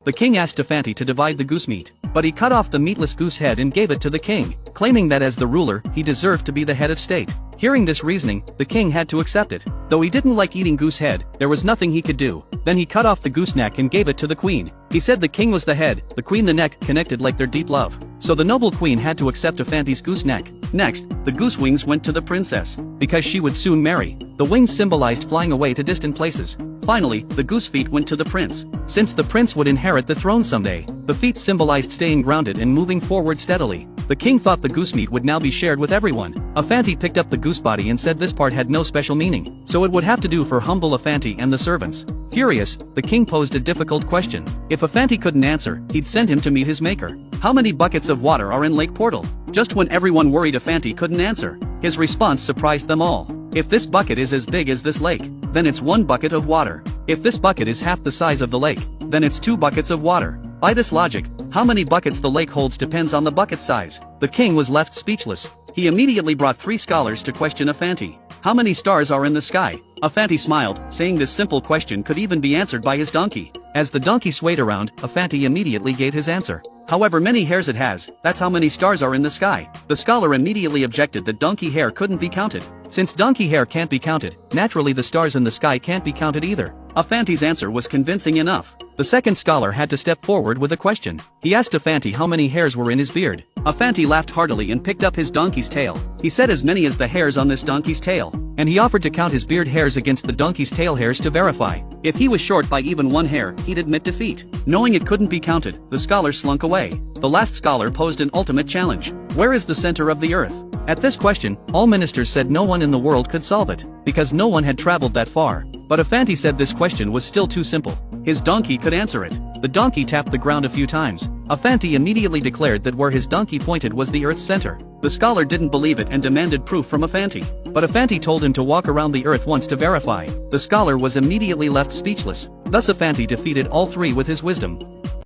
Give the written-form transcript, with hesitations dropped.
The king asked Afanti to divide the goose meat, but he cut off the meatless goose head and gave it to the king, claiming that as the ruler, he deserved to be the head of state. Hearing this reasoning, the king had to accept it. Though he didn't like eating goose head, there was nothing he could do. Then he cut off the goose neck and gave it to the queen. He said the king was the head, the queen the neck, connected like their deep love. So the noble queen had to accept Afanti's goose neck. Next, the goose wings went to the princess, because she would soon marry. The wings symbolized flying away to distant places. Finally, the goose feet went to the prince. Since the prince would inherit the throne someday, the feet symbolized staying grounded and moving forward steadily. The king thought the goose meat would now be shared with everyone. Afanti picked up the goose body and said this part had no special meaning, so it would have to do for humble Afanti and the servants. Furious, the king posed a difficult question. If Afanti couldn't answer, he'd send him to meet his maker. How many buckets of water are in Lake Portal? Just when everyone worried Afanti couldn't answer, his response surprised them all. If this bucket is as big as this lake, then it's 1 bucket of water. If this bucket is half the size of the lake, then it's 2 buckets of water. By this logic, how many buckets the lake holds depends on the bucket size. The king was left speechless. He immediately brought 3 scholars to question Afanti. How many stars are in the sky? Afanti smiled, saying this simple question could even be answered by his donkey. As the donkey swayed around, Afanti immediately gave his answer. However many hairs it has, that's how many stars are in the sky. The scholar immediately objected that donkey hair couldn't be counted. Since donkey hair can't be counted, naturally the stars in the sky can't be counted either. Afanti's answer was convincing enough. The second scholar had to step forward with a question. He asked Afanti how many hairs were in his beard. Afanti laughed heartily and picked up his donkey's tail. He said as many as the hairs on this donkey's tail, and he offered to count his beard hairs against the donkey's tail hairs to verify. If he was short by even 1 hair, he'd admit defeat. Knowing it couldn't be counted, the scholar slunk away. The last scholar posed an ultimate challenge. Where is the center of the earth? At this question, all ministers said no one in the world could solve it, because no one had traveled that far. But Afanti said this question was still too simple. His donkey could answer it. The donkey tapped the ground a few times. Afanti immediately declared that where his donkey pointed was the earth's center. The scholar didn't believe it and demanded proof from Afanti. But Afanti told him to walk around the earth once to verify. The scholar was immediately left speechless. Thus Afanti defeated all 3 with his wisdom.